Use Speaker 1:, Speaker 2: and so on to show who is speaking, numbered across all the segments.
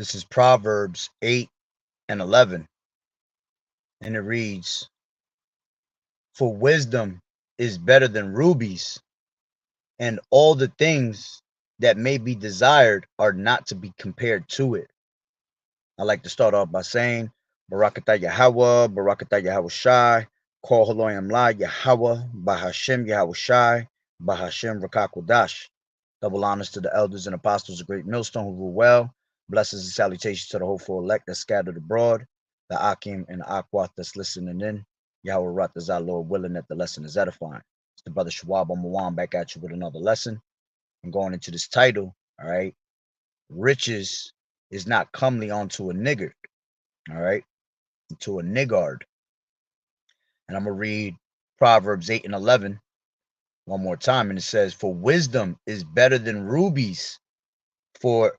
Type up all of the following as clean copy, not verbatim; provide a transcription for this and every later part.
Speaker 1: This is Proverbs 8 and 11. And it reads, "For wisdom is better than rubies, and all the things that may be desired are not to be compared to it." I like to start off by saying, Barakatah Yahawah, Barakatah Yahawashi, Kol Haloyam La Yahawah, Bahashem Yahawashi, Bahashem Rakakwadash. Double honors to the elders and apostles of Great Millstone who rule well. Blessings and salutations to the hopeful elect that's scattered abroad, the Akim and the Akwat that's listening in. Yahweh Ratazah, Lord willing that the lesson is edifying. It's the brother Shawab Mawan back at you with another lesson. And going into this title, all right, riches is not comely unto a niggard, all right, to a niggard. And I'm going to read Proverbs 8 and 11 one more time. And it says, "For wisdom is better than rubies, for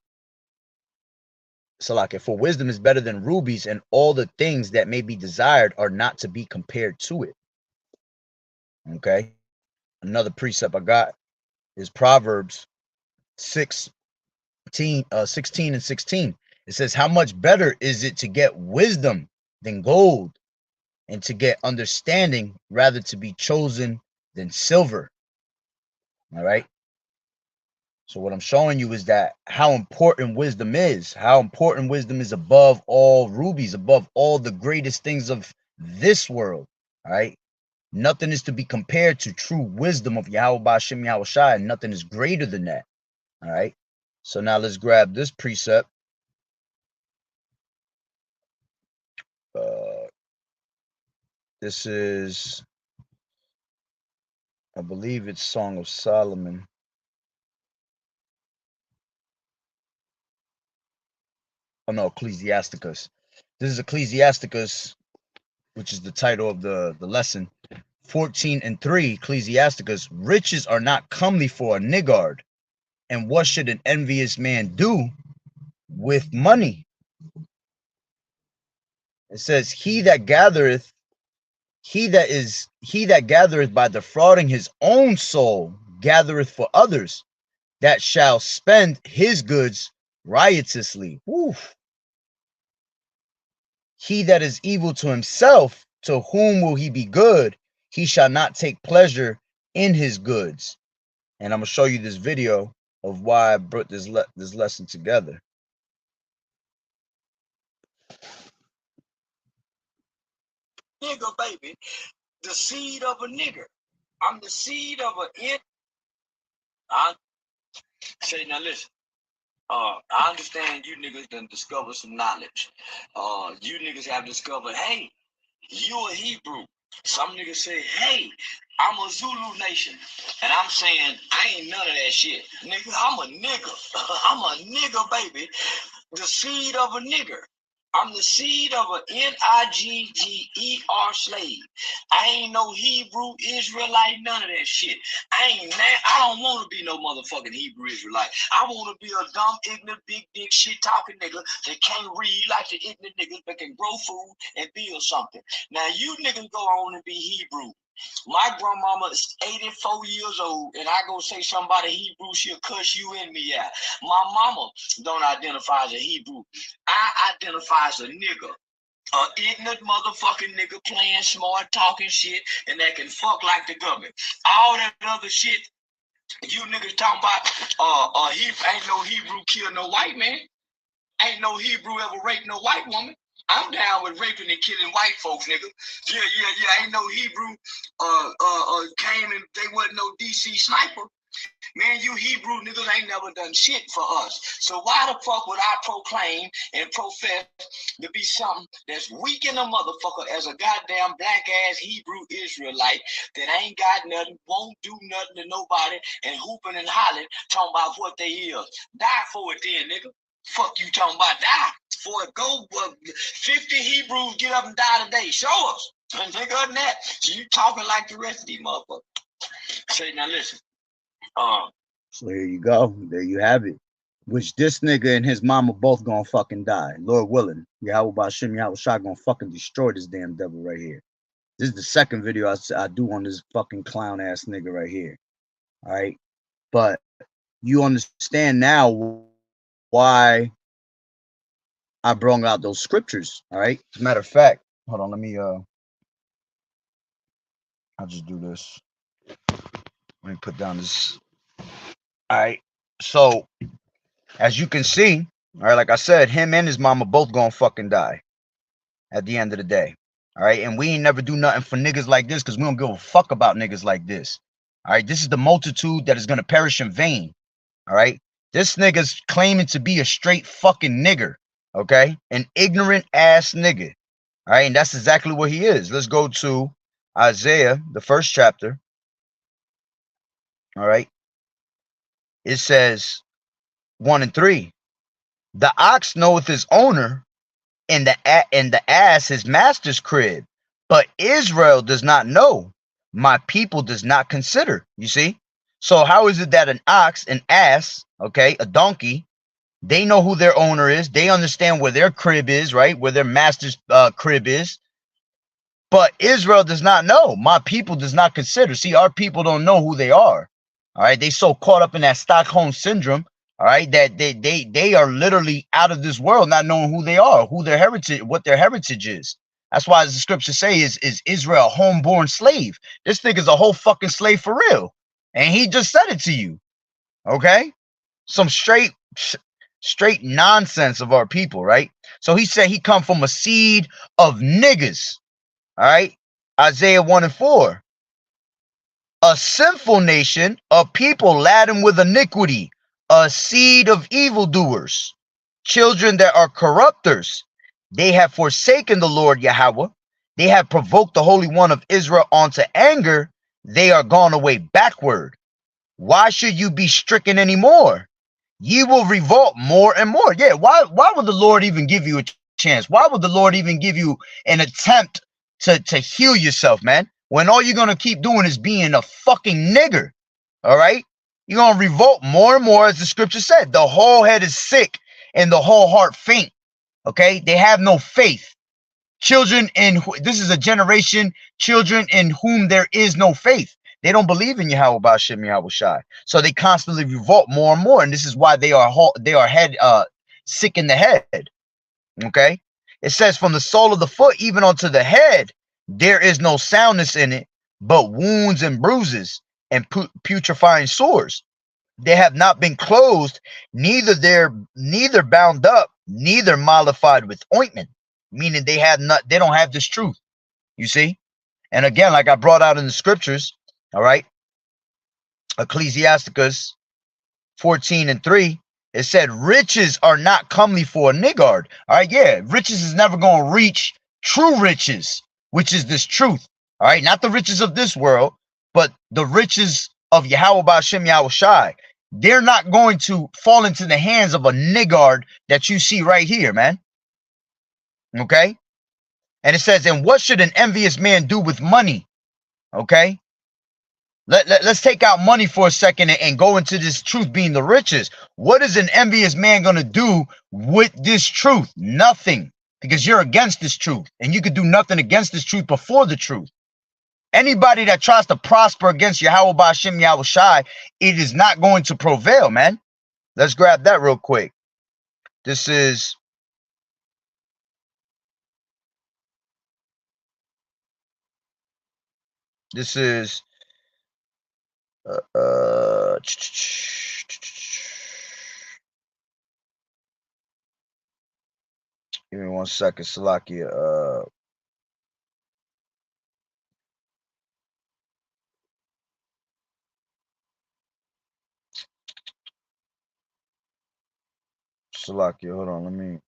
Speaker 1: wisdom is better than rubies, and all the things that may be desired are not to be compared to it." Okay. Another precept I got is Proverbs 16 and 16. It says, "How much better is it to get wisdom than gold, and to get understanding rather to be chosen than silver." All right. So what I'm showing you is that how important wisdom is, above all rubies, above all the greatest things of this world. All right. Nothing is to be compared to true wisdom of Yahweh Ba'ashem Yahweh Shai, and nothing is greater than that. All right. So now let's grab this precept. This is, I believe it's Song of Solomon. Oh no, Ecclesiasticus. This is Ecclesiasticus, which is the title of the lesson. 14 and 3, Ecclesiasticus. "Riches are not comely for a niggard, and what should an envious man do with money?" It says, he that gathereth by defrauding his own soul gathereth for others, that shall spend his goods riotously. Woof. He that is evil to himself, to whom will he be good? He shall not take pleasure in his goods. And I'm gonna show you this video of why I brought this lesson together.
Speaker 2: Nigger, baby, the seed of a nigger. I'm the seed of a it. I say now listen. I understand you niggas done discovered some knowledge. You niggas have discovered, hey, you a Hebrew. Some niggas say, hey, I'm a Zulu nation. And I'm saying, I ain't none of that shit. Nigga, I'm a nigger. I'm a nigger, baby. The seed of a nigger. I'm the seed of an Nigger slave. I ain't no Hebrew Israelite, none of that shit. I don't want to be no motherfucking Hebrew Israelite. I want to be a dumb, ignorant, big dick, shit talking nigga that can't read like the ignorant niggas that can grow food and build something. Now you niggas go on and be Hebrew. My grandmama is 84 years old, and I go say somebody Hebrew, she'll cuss you and me out. My mama don't identify as a Hebrew. I identify as a nigga. An ignorant motherfucking nigga playing smart, talking shit, and that can fuck like the government. All that other shit you niggas talking about, ain't no Hebrew kill no white man. Ain't no Hebrew ever raped no white woman. I'm down with raping and killing white folks, nigga. Yeah. Ain't no Hebrew came and they wasn't no DC sniper. Man, you Hebrew niggas ain't never done shit for us. So why the fuck would I proclaim and profess to be something that's weak in a motherfucker as a goddamn black ass Hebrew Israelite that ain't got nothing, won't do nothing to nobody, and hooping and hollering, talking about what they is. Die for it then, nigga. Fuck you talking about die for it. Go 50 Hebrews get up and die today. Show us. And nigga, other than that, so you talking like the rest of these motherfuckers. Say now listen.
Speaker 1: So here you go. There you have it. Which this nigga and his mama both gonna fucking die. Lord willing. Yahweh Ba'ashem Yahweh Shai gonna fucking destroy this damn devil right here. This is the second video I do on this fucking clown ass nigga right here. All right. But you understand now why I brought out those scriptures. All right. As a matter of fact, hold on. Let me I'll just do this. Let me put down this. All right. So as you can see, all right, like I said, him and his mama both gonna fucking die at the end of the day. All right. And we ain't never do nothing for niggas like this because we don't give a fuck about niggas like this. All right. This is the multitude that is gonna perish in vain. All right. This nigga's claiming to be a straight fucking nigger. Okay. An ignorant ass nigga. All right. And that's exactly what he is. Let's go to Isaiah, the first chapter. All right. It says 1 and 3. The ox knoweth his owner, and the ass his master's crib. But Israel does not know. My people does not consider. You see? So how is it that an ox, an ass, okay, a donkey, they know who their owner is. They understand where their crib is, right? Where their master's crib is. But Israel does not know. My people does not consider. See, our people don't know who they are. All right. They so caught up in that Stockholm syndrome. All right. That they are literally out of this world, not knowing who they are, who their heritage, what their heritage is. That's why the scripture say is Israel a homeborn slave. This nigga's a whole fucking slave for real. And he just said it to you. Okay. Some straight nonsense of our people, right? So he said he come from a seed of niggas. All right. Isaiah 1 and 4. A sinful nation, a people laden with iniquity, a seed of evildoers, children that are corrupters. They have forsaken the Lord Yahweh. They have provoked the Holy One of Israel unto anger. They are gone away backward. Why should you be stricken anymore? Ye will revolt more and more. Yeah, why would the Lord even give you a chance? Why would the Lord even give you an attempt to heal yourself, man? When all you're gonna keep doing is being a fucking nigger. All right, you're gonna revolt more and more, as the scripture said. The whole head is sick and the whole heart faint. Okay, they have no faith. Children in this is a generation, children in whom there is no faith. They don't believe in Yahweh Ba'Shem Yahawashi. So they constantly revolt more and more, and this is why they are head sick in the head. Okay. It says, from the sole of the foot even unto the head, there is no soundness in it, but wounds and bruises and putrefying sores. They have not been closed, neither bound up, neither mollified with ointment. Meaning they don't have this truth. You see? And again, like I brought out in the scriptures, all right, Ecclesiasticus 14 and 3. It said, riches are not comely for a niggard. All right, yeah, riches is never going to reach true riches, which is this truth. All right, not the riches of this world, but the riches of Yahweh Ba'Shem Yahawashi. They're not going to fall into the hands of a niggard that you see right here, man. Okay? And it says, and what should an envious man do with money? Okay? Let's take out money for a second and go into this truth being the riches. What is an envious man going to do with this truth? Nothing, because you're against this truth, and you could do nothing against this truth before the truth. Anybody that tries to prosper against Yahweh Ba'Shem Yahawashi, it is not going to prevail, man. Let's grab that real quick. This is give me 1 second, Salakia. Salakia, hold on, let me.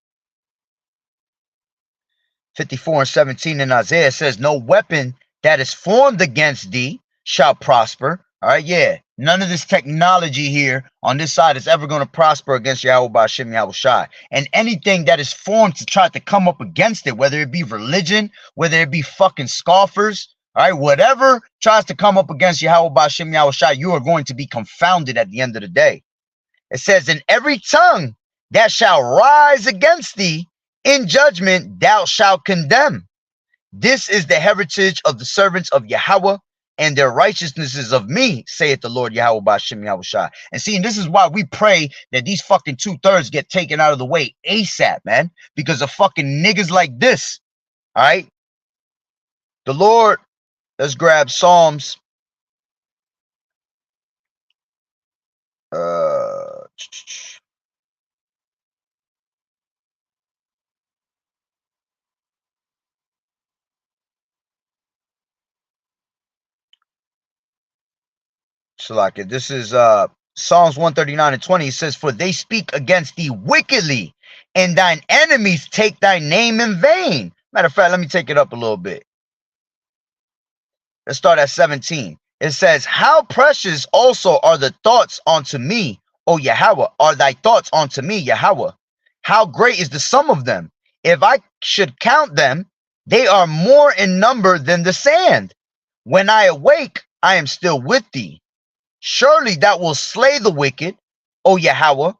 Speaker 1: 54 and 17 in Isaiah says, no weapon that is formed against thee shall prosper. All right, yeah. None of this technology here on this side is ever going to prosper against Yahweh Ba'Shem Yahawashi. And anything that is formed to try to come up against it, whether it be religion, whether it be fucking scoffers, all right, whatever tries to come up against Yahweh Ba'Shem Yahawashi, you are going to be confounded at the end of the day. It says, in every tongue that shall rise against thee in judgment, thou shalt condemn. This is the heritage of the servants of Yahweh, and their righteousness is of me, saith the Lord Yahweh Ba'ashem Yahushai. And see, and this is why we pray that these fucking 2/3 get taken out of the way ASAP, man, because of fucking niggas like this. All right. The Lord, let's grab Psalms. Shalaka. This is Psalms 139:20. It says, for they speak against thee wickedly, and thine enemies take thy name in vain. Matter of fact, let me take it up a little bit. Let's start at 17. It says, how precious also are the thoughts unto me, O Yahweh, are thy thoughts unto me, Yahweh. How great is the sum of them? If I should count them, they are more in number than the sand. When I awake, I am still with thee. Surely thou wilt slay the wicked, O Yahweh.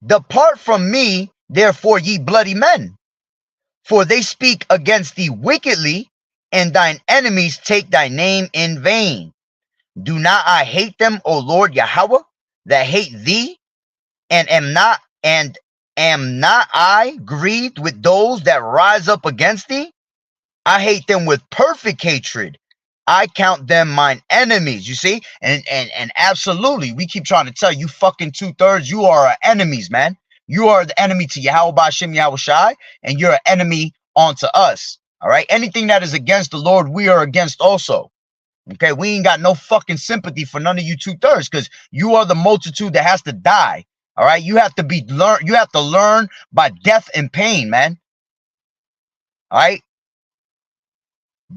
Speaker 1: Depart from me, therefore, ye bloody men. For they speak against thee wickedly, and thine enemies take thy name in vain. Do not I hate them, O Lord Yahweh, that hate thee, and am not I grieved with those that rise up against thee? I hate them with perfect hatred. I count them mine enemies. You see, and absolutely, we keep trying to tell you, fucking 2/3, you are our enemies, man. You are the enemy to Yahweh Ba'ashem Yahushai, and you're an enemy onto us. All right, anything that is against the Lord, we are against also. Okay, we ain't got no fucking sympathy for none of you 2/3, because you are the multitude that has to die. All right, you have to you have to learn by death and pain, man. All right.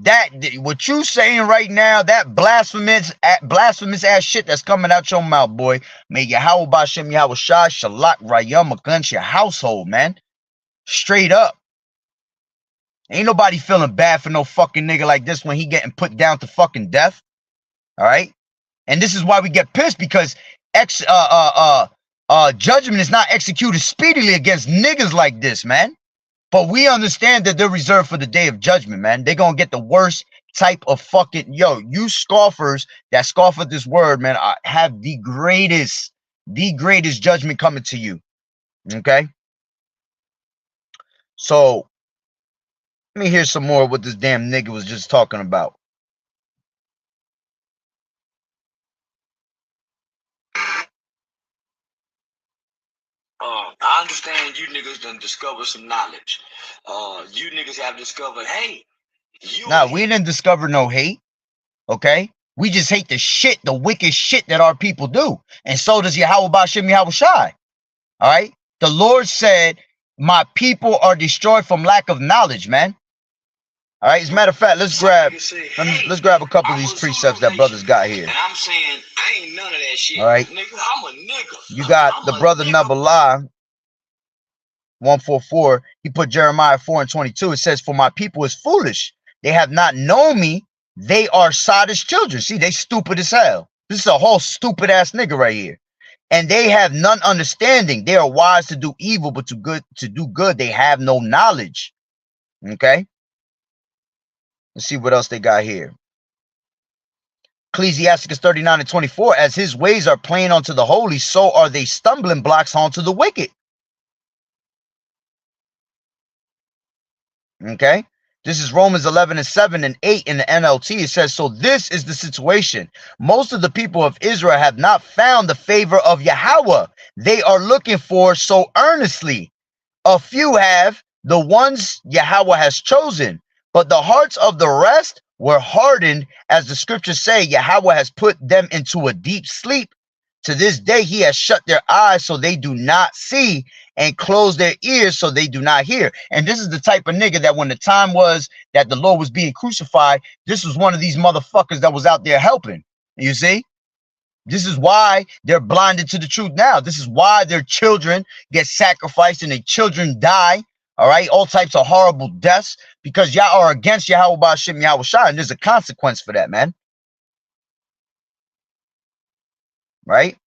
Speaker 1: That what you saying right now, that blasphemous ass shit that's coming out your mouth, boy. May Yahweh Ba'ashem Yahushai Shalak Rayam against your household, man. Straight up. Ain't nobody feeling bad for no fucking nigga like this when he getting put down to fucking death. All right. And this is why we get pissed, because judgment is not executed speedily against niggas like this, man. But we understand that they're reserved for the day of judgment, man. They're going to get the worst type of fucking, yo, you scoffers that scoff at this word, man, have the greatest judgment coming to you. Okay? So, let me hear some more of what this damn nigga was just talking about.
Speaker 2: I understand you niggas done discovered some knowledge. You niggas have discovered, hey,
Speaker 1: we didn't discover no hate. Okay? We just hate the wicked shit that our people do. And so does Yahweh Ba'ashem Yahushai. All right? The Lord said, my people are destroyed from lack of knowledge, man. All right? As a matter of fact, let's grab a couple of these precepts that brothers got here.
Speaker 2: And I'm saying, I ain't none of that shit.
Speaker 1: All right?
Speaker 2: Nigga, I'm a nigga.
Speaker 1: You got the brother Nabalah 144. He put Jeremiah 4:22. It says, for my people is foolish. They have not known me. They are sottish children. See, they stupid as hell. This is a whole stupid ass nigga right here. And they have none understanding. They are wise to do evil, but to do good, they have no knowledge. Okay. Let's see what else they got here. Ecclesiasticus 39:24. As his ways are plain unto the holy, so are they stumbling blocks unto the wicked. Okay. This is Romans 11:7 and 8 in the NLT. It says, so this is the situation. Most of the people of Israel have not found the favor of Yahweh they are looking for so earnestly. A few have, the ones Yahweh has chosen, but the hearts of the rest were hardened. As the scriptures say, Yahweh has put them into a deep sleep. To this day, he has shut their eyes so they do not see, and closed their ears so they do not hear. And this is the type of nigga that when the time was that the Lord was being crucified, this was one of these motherfuckers that was out there helping. You see? This is why they're blinded to the truth now. This is why their children get sacrificed and their children die. All right? All types of horrible deaths, because y'all are against Yahweh Ba'ashem Yahushai, and there's a consequence for that, man. Right?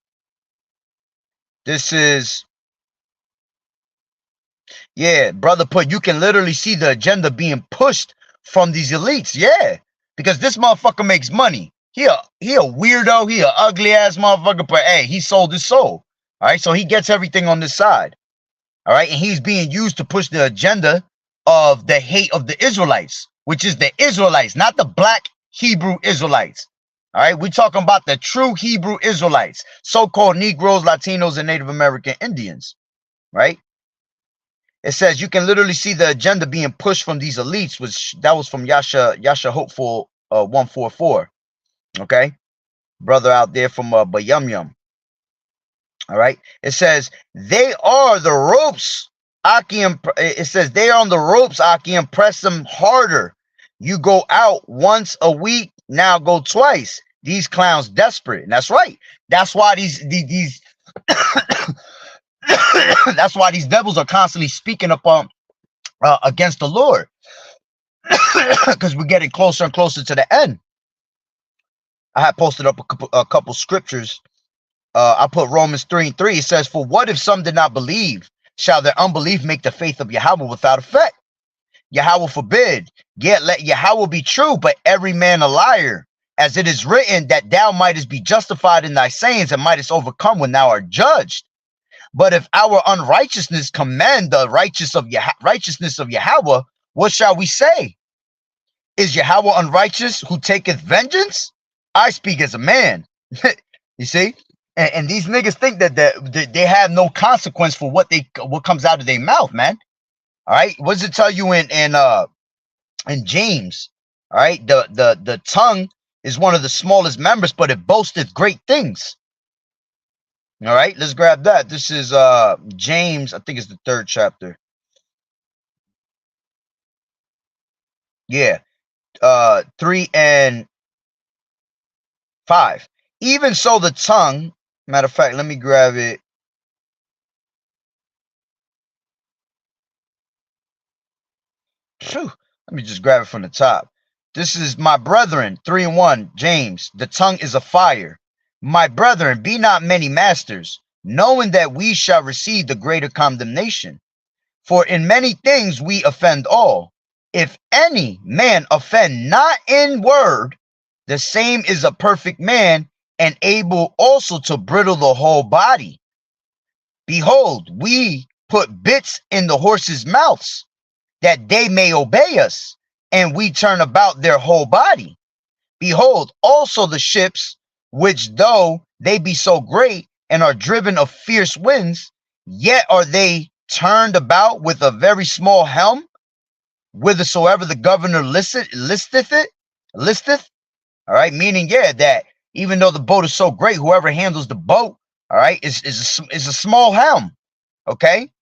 Speaker 1: This is, yeah, brother put, you can literally see the agenda being pushed from these elites. Yeah, because this motherfucker makes money. He a weirdo. He a ugly ass motherfucker. But hey, he sold his soul. All right, so he gets everything on this side. All right, and he's being used to push the agenda of the hate of the Israelites, which is the Israelites, not the black Hebrew Israelites. All right, we're talking about the true Hebrew Israelites, so-called Negroes, Latinos, and Native American Indians. Right? It says you can literally see the agenda being pushed from these elites, which that was from Yasha Hopeful 144. Okay, brother out there from Bayum Yum. All right. It says they are the ropes. Aki, it says they are on the ropes. Aki, and press them harder. You go out once a week. Now go twice. These clowns desperate. And that's right. That's why these that's why these devils are constantly speaking up on against the Lord, because we're getting closer and closer to the end. I had posted up a couple scriptures. I put Romans 3:3. It says, "For what if some did not believe? Shall their unbelief make the faith of Yahweh without effect? Yahweh forbid. Yet let Yahweh be true, but every man a liar. As it is written, that thou mightest be justified in thy sayings and mightest overcome when thou art judged. But if our unrighteousness commend the righteousness of Yahweh, what shall we say? Is Yahweh unrighteous who taketh vengeance? I speak as a man." You see? And these niggas think that they have no consequence for what comes out of their mouth, man. All right. What does it tell you in James? All right. The tongue is one of the smallest members, but it boasteth great things. All right. Let's grab that. This is James. I think it's the 3rd chapter. Yeah. 3 and 5. Even so, the tongue. Matter of fact, let me grab it. Phew, let me just grab it from the top. This is my brethren, 3 and 1, James. The tongue is a fire. My brethren, be not many masters, knowing that we shall receive the greater condemnation. For in many things we offend all. If any man offend not in word, the same is a perfect man, and able also to bridle the whole body. Behold, we put bits in the horses' mouths, that they may obey us, and we turn about their whole body. Behold, also the ships, which though they be so great and are driven of fierce winds, yet are they turned about with a very small helm, whithersoever the governor listeth. All right, meaning, yeah, that even though the boat is so great, whoever handles the boat, all right, is a small helm. Okay.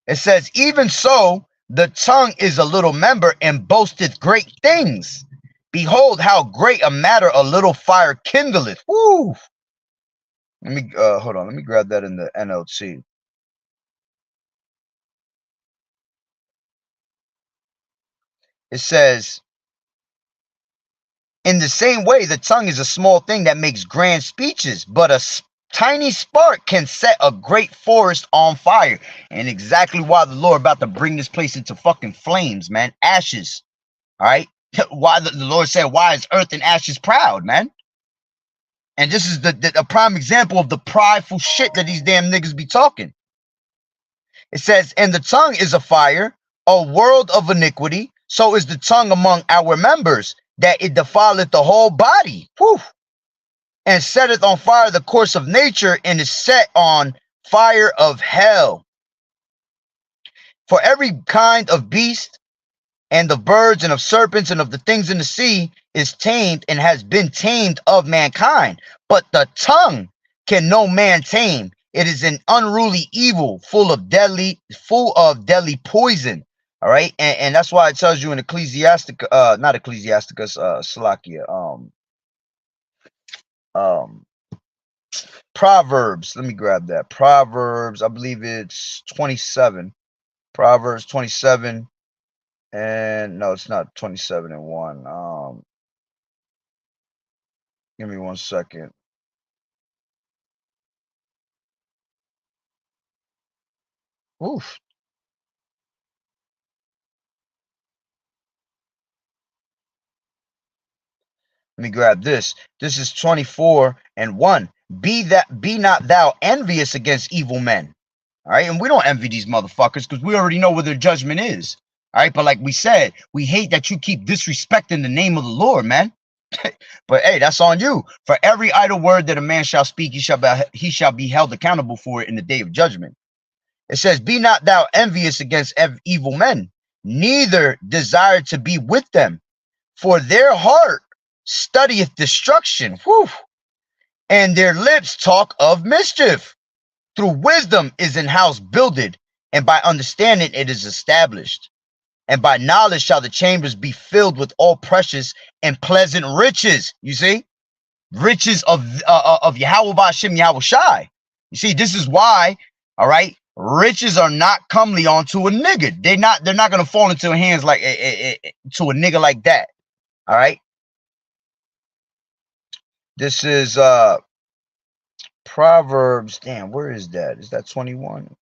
Speaker 1: It says, even so, the tongue is a little member and boasteth great things. Behold, how great a matter a little fire kindleth. Woo! Let me hold on. Let me grab that in the NLT. It says, in the same way, the tongue is a small thing that makes grand speeches, but a tiny spark can set a great forest on fire. And exactly why the Lord about to bring this place into fucking flames, man. Ashes. All right. Why the Lord said, why is earth and ashes proud, man? And this is a prime example of the prideful shit that these damn niggas be talking. It says, and the tongue is a fire, a world of iniquity. So is the tongue among our members, that it defileth the whole body. Whew. And setteth on fire the course of nature, and is set on fire of hell. For every kind of beast, and of birds, and of serpents, and of the things in the sea is tamed, and has been tamed of mankind. But the tongue can no man tame. It is an unruly evil, full of deadly poison. All right, and that's why it tells you in not Ecclesiasticus, Salakia, Proverbs. Let me grab that. Proverbs, I believe it's 27. Proverbs 27. And no, it's not 27 and 1. Give me 1 second. Oof. Let me grab this. This is 24:1. Be not thou envious against evil men. All right. And we don't envy these motherfuckers because we already know where their judgment is. All right. But like we said, we hate that you keep disrespecting the name of the Lord, man. But hey, that's on you. For every idle word that a man shall speak, he shall be held accountable for it in the day of judgment. It says, be not thou envious against evil men, neither desire to be with them, for their heart studieth destruction. Whew. And their lips talk of mischief. Through wisdom is an house builded, and by understanding it is established. And by knowledge shall the chambers be filled with all precious and pleasant riches. You see, riches of YAHAWAH'S Yahawashi. You see, this is why, all right, riches are not comely onto a nigga. They're not gonna fall into hands like to a nigga like that. All right. This is Proverbs. Damn, where is that? Is that 21?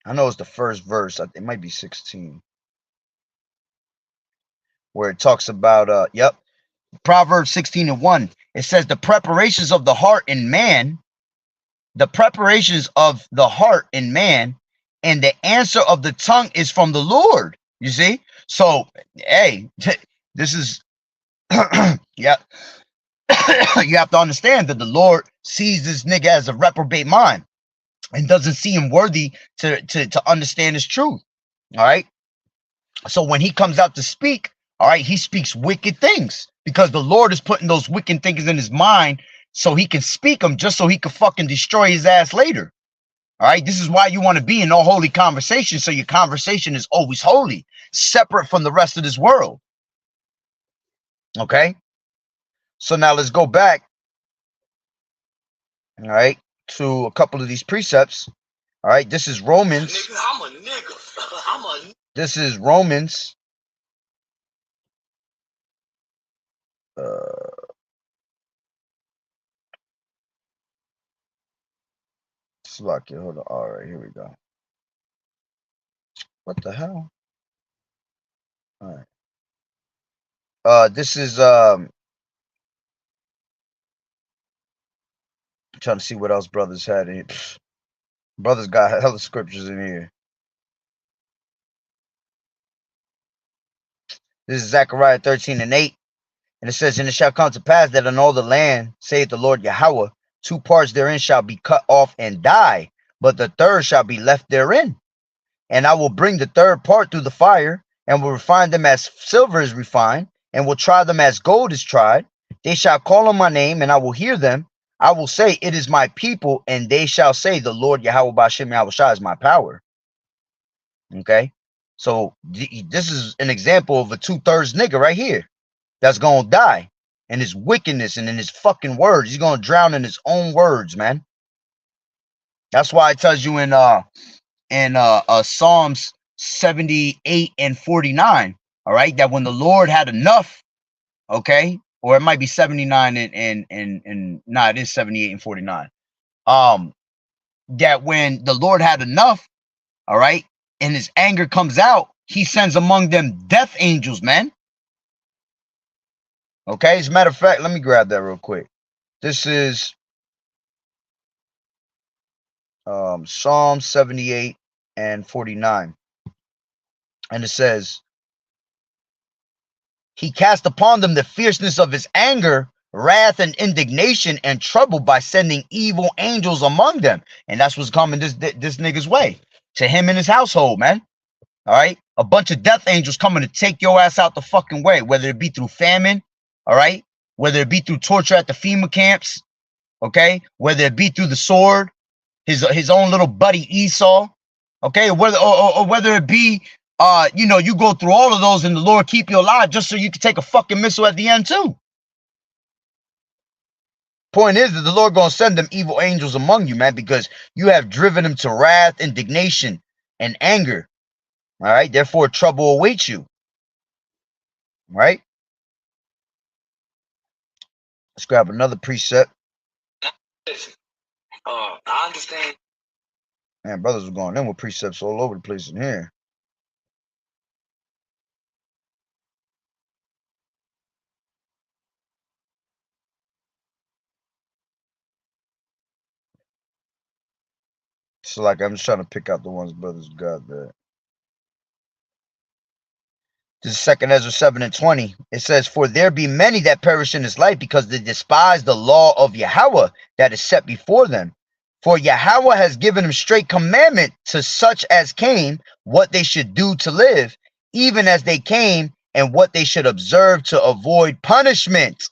Speaker 1: I know it's the first verse. It might be 16. Where it talks about yep, Proverbs 16:1. It says the preparations of the heart in man, the preparations of the heart in man, and the answer of the tongue is from the Lord. You see? So hey, this is yeah. You have to understand that the Lord sees this nigga as a reprobate mind and doesn't see him worthy to understand his truth. All right. So when he comes out to speak, all right, he speaks wicked things because the Lord is putting those wicked things in his mind so he can speak them just so he can fucking destroy his ass later. All right. This is why you want to be in no holy conversation. So your conversation is always holy, separate from the rest of this world. Okay. So now let's go back. All right. To a couple of these precepts. All right. This is Romans.
Speaker 2: Nigga, I'm a nigga.
Speaker 1: This is Romans. Fuck it. Hold on. All right. Here we go. What the hell? All right. This is I'm trying to see what else brothers had in it. Brothers got hella scriptures in here. This is Zechariah 13:8. And it says, and it shall come to pass that in all the land, saith the Lord Yahweh, 2 parts therein shall be cut off and die, but the third shall be left therein. And I will bring the third part through the fire, and will refine them as silver is refined, and will try them as gold is tried. They shall call on my name, and I will hear them. I will say, it is my people, and they shall say, the Lord YAHWAH'S Yahawashi is my power. Okay, so this is an example of a 2/3 nigga right here that's gonna die in his wickedness and in his fucking words. He's gonna drown in his own words, man. That's why it tells you in Psalms 78:49, all right, that when the Lord had enough, okay, or it might be 79 and nah, it is 78:49. That when the Lord had enough, all right, and his anger comes out, he sends among them death angels, man. Okay, as a matter of fact, let me grab that real quick. This is Psalm 78:49. And it says, he cast upon them the fierceness of his anger, wrath and indignation and trouble by sending evil angels among them. And that's what's coming this nigga's way, to him and his household, man. All right, a bunch of death angels coming to take your ass out the fucking way, whether it be through famine, all right, whether it be through torture at the FEMA camps, okay, whether it be through the sword, his own little buddy Esau, okay, or whether it be you know, you go through all of those and the Lord keep you alive just so you can take a fucking missile at the end too. Point is that the Lord gonna send them evil angels among you, man, because you have driven them to wrath, indignation, and anger. All right, therefore trouble awaits you. Right? Let's grab another precept.
Speaker 2: I understand.
Speaker 1: Man, brothers are going in with precepts all over the place in here. So like I'm just trying to pick out the ones brothers got that. This is 2 Ezra 7:20. It says, "For there be many that perish in this life because they despise the law of Yahawah that is set before them. For Yahawah has given them straight commandment to such as came what they should do to live, even as they came, and what they should observe to avoid punishment.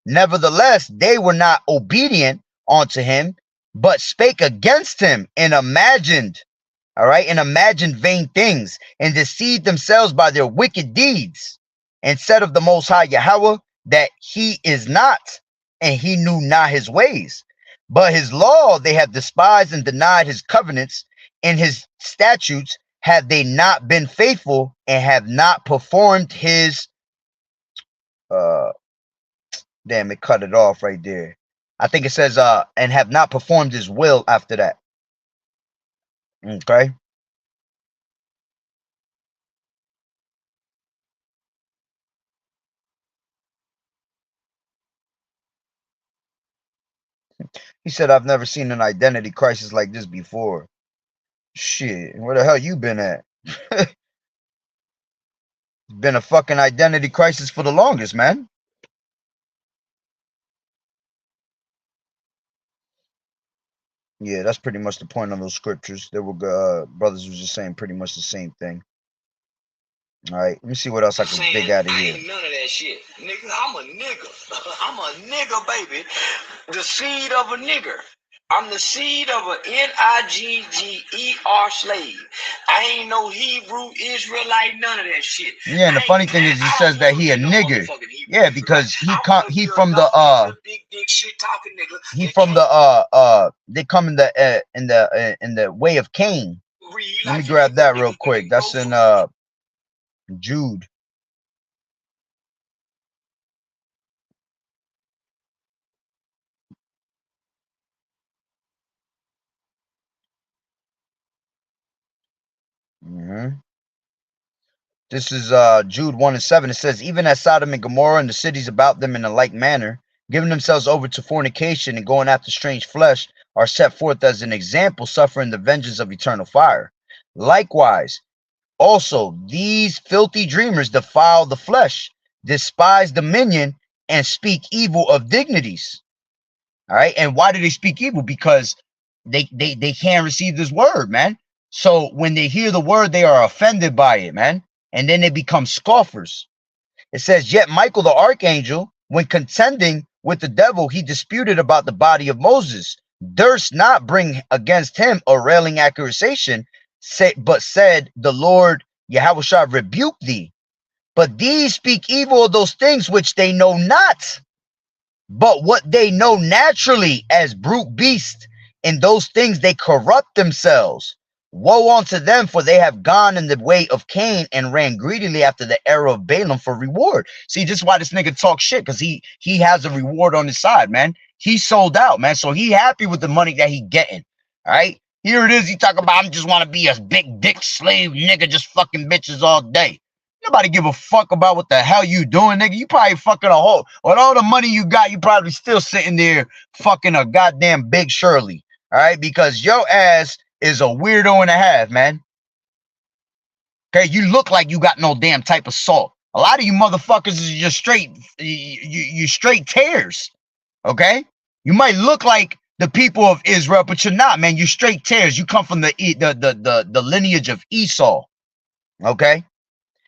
Speaker 1: Nevertheless, they were not obedient unto him, but spake against him and imagined." All right, and imagined vain things and deceived themselves by their wicked deeds, and said of the Most High Yahweh that he is not, and he knew not his ways. But his law they have despised and denied his covenants, and his statutes have they not been faithful, and have not performed his damn, it cut it off right there. I think it says and have not performed his will after that. Okay. He said, "I've never seen an identity crisis like this before." Shit, where the hell you been at? It's been a fucking identity crisis for the longest, man. Yeah, that's pretty much the point on those scriptures. They were brothers was just saying pretty much the same thing. All right, let me see what else I can dig out of here.
Speaker 2: I ain't none of that shit. Nigga, I'm a nigga. I'm a nigga, baby. The seed of a nigger. I'm the seed of a Nigger slave. I ain't no Hebrew, Israelite, none of that shit.
Speaker 1: Yeah, and the funny thing is he says that he a nigger. Yeah, because he from the
Speaker 2: big dick shit talking nigga.
Speaker 1: He from the they come in the way of Cain. Let me grab that real quick. That's in Jude. This is Jude 1:7. It says, "Even as Sodom and Gomorrah and the cities about them in a like manner, giving themselves over to fornication and going after strange flesh, are set forth as an example, suffering the vengeance of eternal fire. Likewise, also these filthy dreamers defile the flesh, despise dominion, and speak evil of dignities." All right, and why do they speak evil? Because they can't receive this word, man. So when they hear the word, they are offended by it, man, and then they become scoffers. It says, "Yet Michael the archangel, when contending with the devil, he disputed about the body of Moses, durst not bring against him a railing accusation, but said, the Lord Yahweh shall rebuke thee. But these speak evil of those things which they know not, but what they know naturally as brute beasts. In those things they corrupt themselves. Woe unto them, for they have gone in the way of Cain and ran greedily after the error of Balaam for reward." See, this is why this nigga talk shit, because he has a reward on his side, man. He sold out, man, so he happy with the money that he getting. All right, here it is. He talking about, "I just want to be a big dick slave nigga, just fucking bitches all day." Nobody give a fuck about what the hell you doing, nigga. You probably fucking a hoe. With all the money you got, you probably still sitting there fucking a goddamn Big Shirley. All right, because your ass is a weirdo and a half, man. Okay, you look like you got no damn type of salt. A lot of you motherfuckers is just straight, you straight tears. Okay, you might look like the people of Israel, but you're not, man. You straight tears. You come from the lineage of Esau. Okay.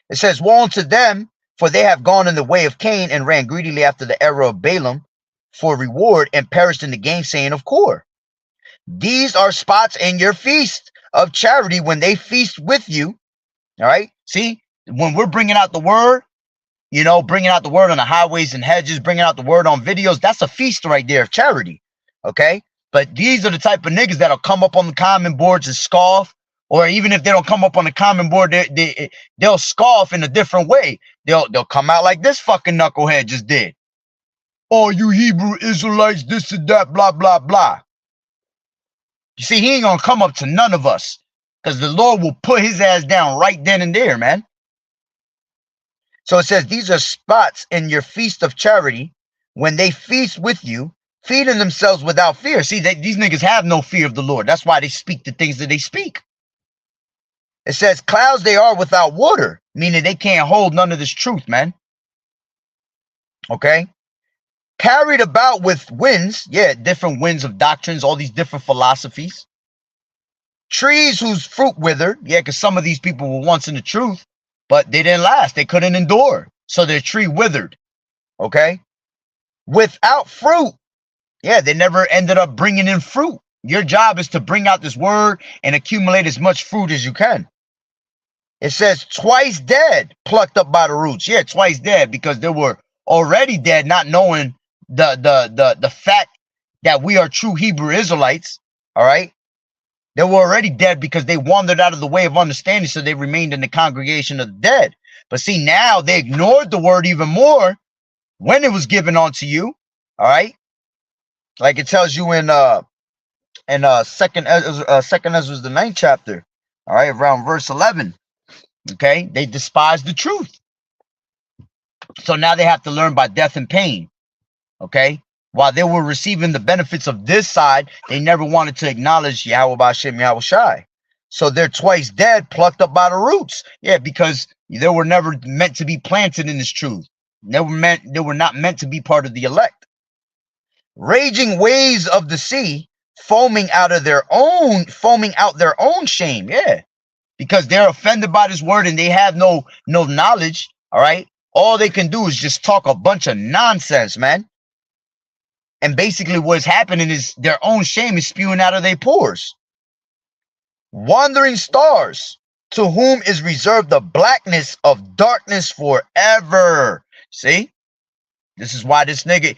Speaker 1: It says, "Woe unto them, for they have gone in the way of Cain and ran greedily after the error of Balaam for reward, and perished in the gainsaying of Kor. These are spots in your feast of charity when they feast with you." All right. See, when we're bringing out the word, bringing out the word on the highways and hedges, bringing out the word on videos, that's a feast right there of charity. Okay. But these are the type of niggas that'll come up on the comment boards and scoff. Or even if they don't come up on the comment board, they'll scoff in a different way. They'll come out like this fucking knucklehead just did. "Oh, you Hebrew Israelites, this and that, blah, blah, blah." You see, he ain't gonna come up to none of us, because the Lord will put his ass down right then and there, man. So it says, "These are spots in your feast of charity when they feast with you, feeding themselves without fear. See, these niggas have no fear of the Lord. That's why they speak the things that they speak. It says clouds they are without water, meaning they can't hold none of this truth, man. Okay? Carried about with winds, yeah, different winds of doctrines, all these different philosophies. Trees whose fruit withered, yeah, because some of these people were once in the truth, but they didn't last. They couldn't endure. So their tree withered. Okay? Without fruit, yeah, they never ended up bringing in fruit. Your job is to bring out this word and accumulate as much fruit as you can. It says twice dead, plucked up by the roots. Yeah, twice dead because they were already dead, not knowing the fact that we are true Hebrew Israelites. All right. They were already dead because they wandered out of the way of understanding, so they remained in the congregation of the dead. But see, now they ignored the word even more when it was given unto you. All right. Like it tells you in second Ezra, the 9th chapter. All right, around verse 11. Okay, they despised the truth. So now they have to learn by death and pain. Okay, while they were receiving the benefits of this side, they never wanted to acknowledge YAHAWAH'S YAHAWAH'S. So they're twice dead, plucked up by the roots. Yeah, because they were never meant to be planted in this truth. They were not meant to be part of the elect. Raging waves of the sea, foaming out their own shame. Yeah, because they're offended by this word and they have no knowledge. All right, all they can do is just talk a bunch of nonsense, man. And basically what's happening is their own shame is spewing out of their pores. Wandering stars, to whom is reserved the blackness of darkness forever. See, this is why this nigga,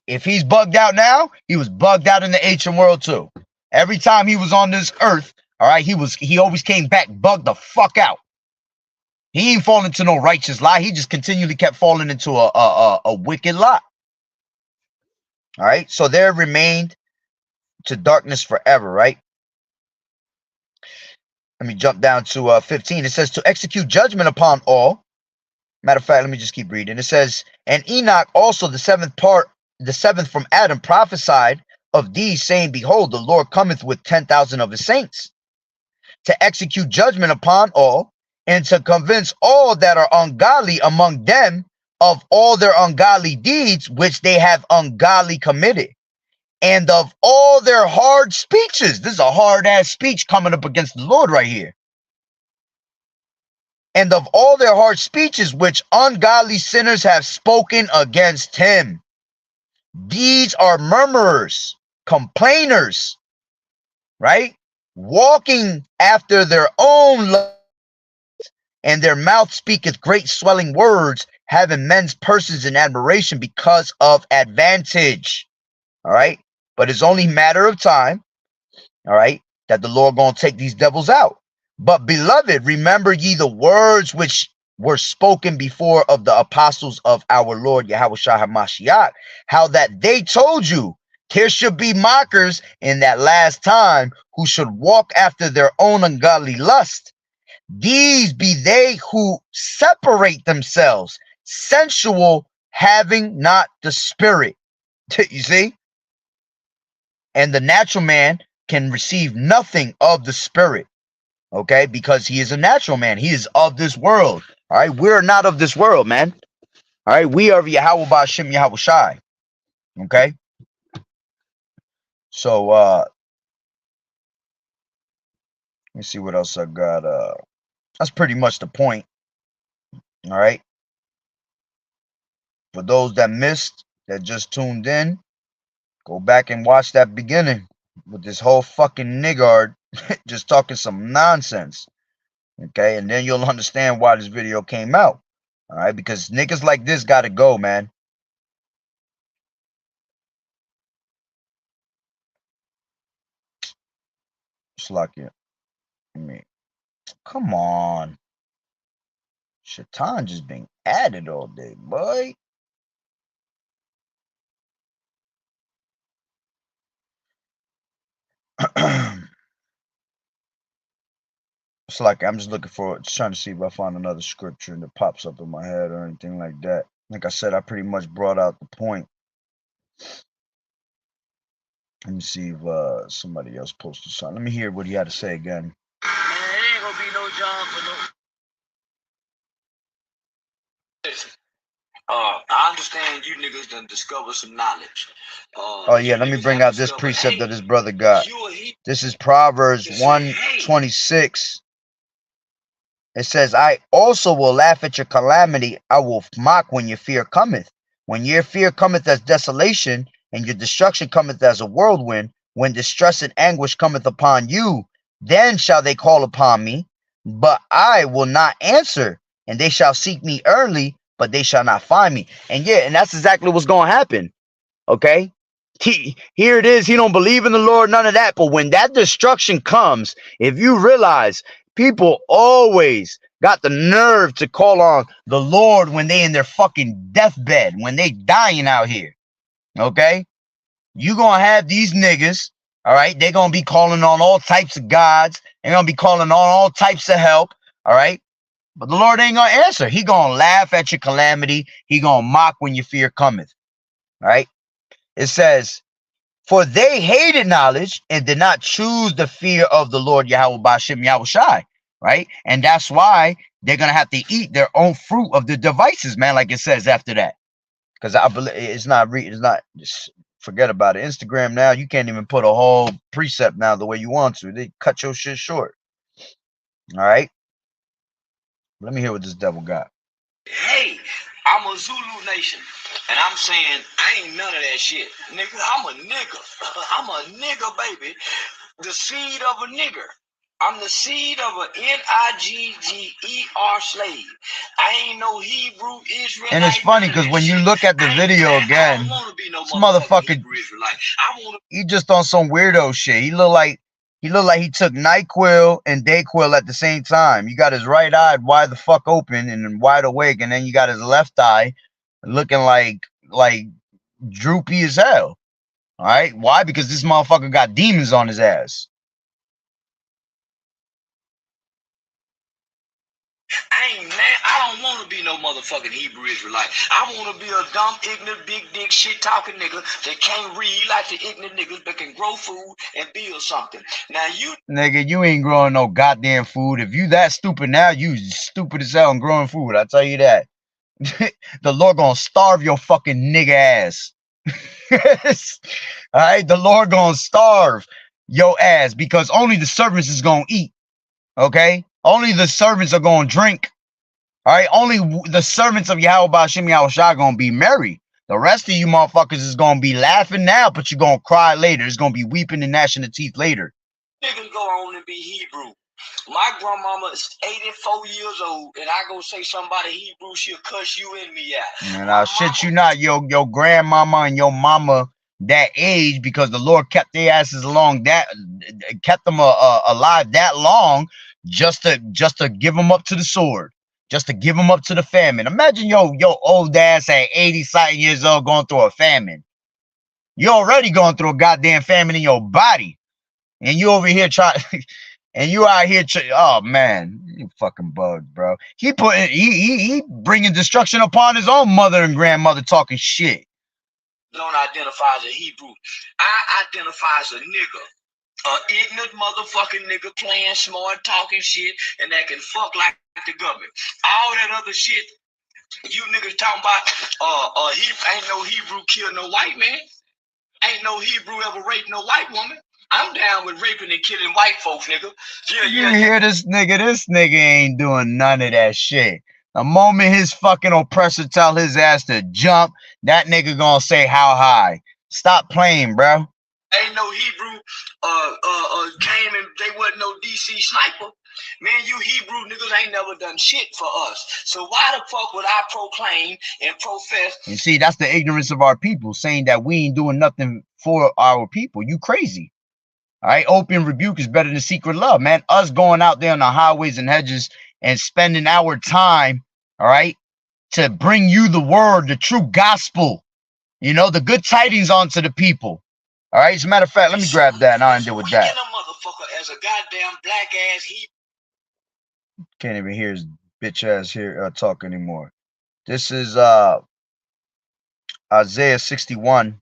Speaker 1: if he's bugged out now, he was bugged out in the ancient world too. Every time he was on this earth, all right, he always came back bugged the fuck out. He ain't falling into no righteous lie. He just continually kept falling into a wicked lie. All right, so there remained to darkness forever, right? Let me jump down to 15. It says to execute judgment upon all. Matter of fact, let me just keep reading. It says, and Enoch also the seventh from Adam prophesied of these, saying, behold, the Lord cometh with 10,000 of his saints to execute judgment upon all, and to convince all that are ungodly among them of all their ungodly deeds which they have ungodly committed, and of all their hard speeches. This is a hard ass speech coming up against the Lord right here. And of all their hard speeches which ungodly sinners have spoken against him. These are murmurers, complainers, right? Walking after their own lust, and their mouth speaketh great swelling words, having men's persons in admiration because of advantage. All right, but it's only a matter of time, all right, that the Lord gonna take these devils out. But beloved, remember ye the words which were spoken before of the apostles of our Lord Yahawashi HaMashiach, how that they told you there should be mockers in that last time who should walk after their own ungodly lust. These be they who separate themselves, sensual, having not the spirit. You see? And the natural man can receive nothing of the spirit, okay? Because he is a natural man. He is of this world, all right? We're not of this world, man. All right? We are YAHAWAH'S YAHAWAH'S, okay? So, let me see what else I got. That's pretty much the point, all right? For those that missed, that just tuned in, go back and watch that beginning with this whole fucking Niggard just talking some nonsense. Okay, and then you'll understand why this video came out. All right, because niggas like this gotta go, man. It's like it. I mean, come on. Shaitan just being added all day, boy. It's like I'm just looking for, just trying to see if I find another scripture that pops up in my head or anything like that. Like I said, I pretty much brought out the point. Let me see if somebody else posted something. Let me hear what he had to say again.
Speaker 2: Man, it ain't gonna be no John for no. Listen, I understand you niggas done discover some knowledge.
Speaker 1: Oh yeah, let me bring out this precept that this brother got. This is Proverbs 1:26. It says, I also will laugh at your calamity. I will mock when your fear cometh. When your fear cometh as desolation, and your destruction cometh as a whirlwind, when distress and anguish cometh upon you, then shall they call upon me, but I will not answer. And they shall seek me early, but they shall not find me. And yeah, and that's exactly what's going to happen. Okay? Here it is. He don't believe in the Lord, none of that. But when that destruction comes, if you realize people always got the nerve to call on the Lord when they in their fucking deathbed, when they dying out here. Okay? You gonna have these niggas, all right? They're gonna be calling on all types of gods. They're gonna be calling on all types of help, all right? But the Lord ain't gonna answer. He gonna laugh at your calamity. He gonna mock when your fear cometh. All right? It says, for they hated knowledge and did not choose the fear of the Lord Yahweh Bashim Yahushai, right? And that's why they're gonna have to eat their own fruit of the devices, man. Like it says after that, because I believe it's not. Just forget about it. Instagram now, you can't even put a whole precept now the way you want to. They cut your shit short. All right. Let me hear what this devil got.
Speaker 2: Hey, I'm a Zulu nation, and I'm saying I ain't none of that shit, nigga. I'm a nigga. I'm a nigga, baby. The seed of a nigger. I'm the seed of a Nigger slave. I ain't no Hebrew Israelite.
Speaker 1: And it's funny because when you look at the video again, this motherfucker, he just on some weirdo shit. He look like he took NyQuil and DayQuil at the same time. You got his right eye wide the fuck open and wide awake, and then you got his left eye looking like droopy as hell. All right, why? Because this motherfucker got demons on his ass.
Speaker 2: I ain't mad. I don't want to be no motherfucking Hebrew Israelite. I want to be a dumb, ignorant, big dick, shit talking nigga that can't read like the ignorant niggas that can grow food and build something. Now you
Speaker 1: nigga, you ain't growing no goddamn food. If you that stupid now, you stupid as hell and growing food. I tell you that. The Lord gonna starve your fucking nigga ass. All right, the Lord gonna starve your ass because only the servants is gonna eat. Okay, only the servants are gonna drink. All right, only the servants of Yahweh Bashim Yahushua gonna be merry. The rest of you motherfuckers is gonna be laughing now, but you're gonna cry later. It's gonna be weeping and gnashing the teeth later.
Speaker 2: niggas go on and be Hebrew. My grandmama is 84 years old, and I go say somebody Hebrew, she'll cuss you and me out.
Speaker 1: And I shit you not, your grandmama and your mama that age because the Lord kept their asses along that, kept them alive that long just to give them up to the sword, just to give them up to the famine. Imagine your old ass at 80-something years old going through a famine. You're already going through a goddamn famine in your body, and you over here trying. And you out here, oh man, you fucking bugged, bro. He bringing destruction upon his own mother and grandmother talking shit.
Speaker 2: Don't identify as a Hebrew. I identify as a nigga. Ignorant motherfucking nigga playing smart, talking shit, and that can fuck like the government. All that other shit you niggas talking about, ain't no Hebrew kill no white man. Ain't no Hebrew ever raped no white woman. I'm down with raping and killing white folks, nigga.
Speaker 1: You hear this nigga? This nigga ain't doing none of that shit. The moment his fucking oppressor tell his ass to jump, that nigga gonna say how high. Stop playing, bro.
Speaker 2: Ain't no Hebrew came and they wasn't no DC sniper. Man, you Hebrew niggas ain't never done shit for us. So why the fuck would I proclaim and profess?
Speaker 1: You see, that's the ignorance of our people, saying that we ain't doing nothing for our people. You crazy. All right, open rebuke is better than secret love, man. Us going out there on the highways and hedges and spending our time, all right, to bring you the word, the true gospel, you know, the good tidings onto the people. All right, as a matter of fact, let me grab that and I'll end it with that.
Speaker 2: Motherfucker as a goddamn black ass
Speaker 1: can't even hear his bitch ass here talk anymore. This is Isaiah 61.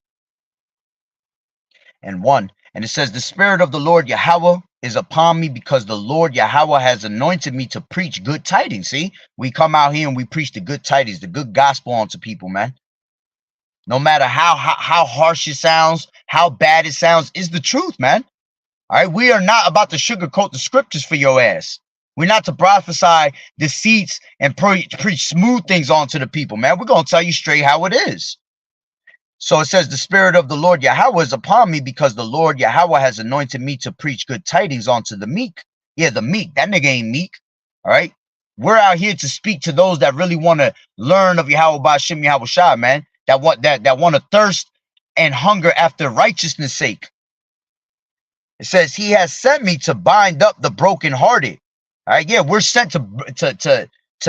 Speaker 1: and 1. And it says, the Spirit of the Lord Yahweh is upon me because the Lord Yahweh has anointed me to preach good tidings. See, we come out here and we preach the good tidings, the good gospel onto people, man. No matter how harsh it sounds, how bad it sounds, is the truth, man. All right, we are not about to sugarcoat the scriptures for your ass. We're not to prophesy deceits and preach smooth things onto the people, man. We're going to tell you straight how it is. So it says, the Spirit of the Lord Yahweh is upon me because the Lord Yahweh has anointed me to preach good tidings onto the meek. Yeah, the meek. That nigga ain't meek. All right. We're out here to speak to those that really want to learn of Yahweh Ba'Shem Yahweh Shai, man. That want to thirst and hunger after righteousness' sake. It says he has sent me to bind up the brokenhearted. All right, yeah, we're sent to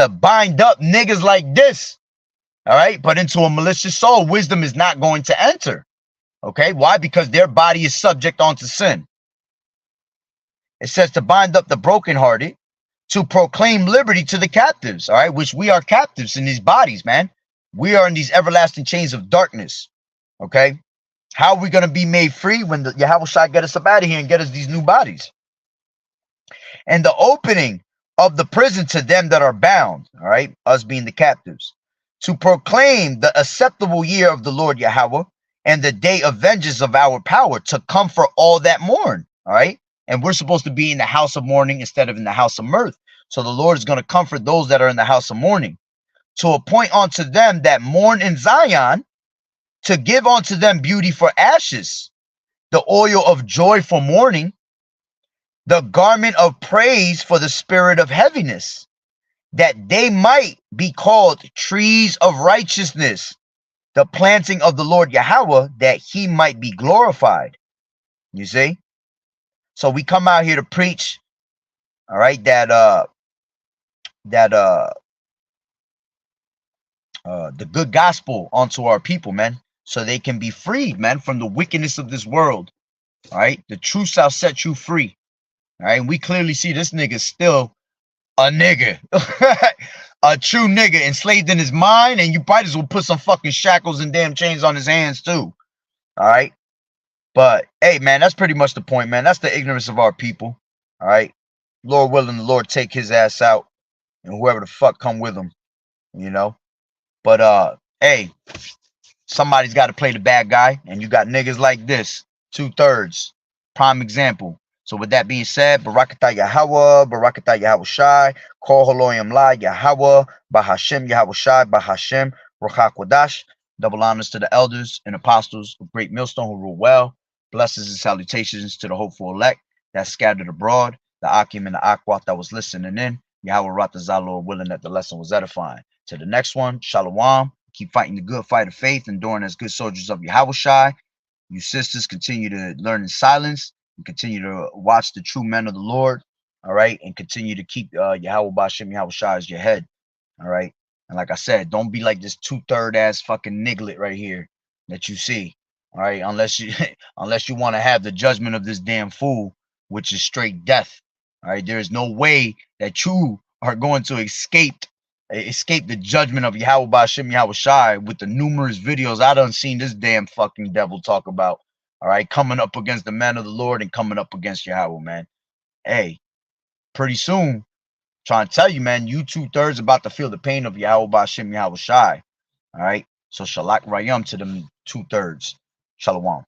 Speaker 1: bind up niggas like this. All right, but into a malicious soul, wisdom is not going to enter. Okay, why? Because their body is subject unto sin. It says to bind up the brokenhearted, to proclaim liberty to the captives. All right, which we are captives in these bodies, man. We are in these everlasting chains of darkness. Okay, how are we going to be made free when the Yahweh shall get us up out of here and get us these new bodies? And the opening of the prison to them that are bound, all right, us being the captives, to proclaim the acceptable year of the Lord Yahweh and the day of vengeance of our power, to comfort all that mourn, all right? And we're supposed to be in the house of mourning instead of in the house of mirth. So the Lord is going to comfort those that are in the house of mourning, to appoint unto them that mourn in Zion, to give unto them beauty for ashes, the oil of joy for mourning, the garment of praise for the spirit of heaviness, that they might be called trees of righteousness, the planting of the Lord Yahweh, that he might be glorified. You see? So we come out here to preach, all right, the good gospel onto our people, man, so they can be freed, man, from the wickedness of this world. All right, the truth shall set you free. All right, and we clearly see this nigga still a nigga, a true nigga, enslaved in his mind, and you might as well put some fucking shackles and damn chains on his hands too. All right, but hey, man, that's pretty much the point, man. That's the ignorance of our people. All right, Lord willing, the Lord take his ass out, and whoever the fuck come with him, you know. But hey, somebody's got to play the bad guy, and you got niggas like this, 2/3, prime example. So with that being said, Barakatah Yahweh, Barakatah Yahweh Shai, Kol Haloyim La Yahweh, Bahashem Yahweh Shai, Bahashem Rochak Wadash. Double honors to the elders and apostles of Great Millstone who rule well. Blessings and salutations to the hopeful elect that scattered abroad, the Akim and the Akwat that was listening in. Yahweh Ratazah, Lord willing that the lesson was edifying. To the next one, Shalom. Keep fighting the good fight of faith, enduring as good soldiers of Yahweh Shai. You sisters continue to learn in silence and continue to watch the true men of the Lord. All right. And continue to keep Yahweh Ba'Shem Yahweh Shai as your head. All right. And like I said, don't be like this 2/3 ass fucking niglet right here that you see. All right. Unless you want to have the judgment of this damn fool, which is straight death. All right. There is no way that you are going to escape the judgment of Yahweh Ba'Shem Yahweh Shai with the numerous videos I done seen this damn fucking devil talk about. All right, coming up against the man of the Lord and coming up against Yahweh, man. Hey, pretty soon, trying to tell you, man, you 2/3 about to feel the pain of Yahweh Ba'Shem Yahweh Shai. All right, so Shalak Rayam to them 2/3. Shalom.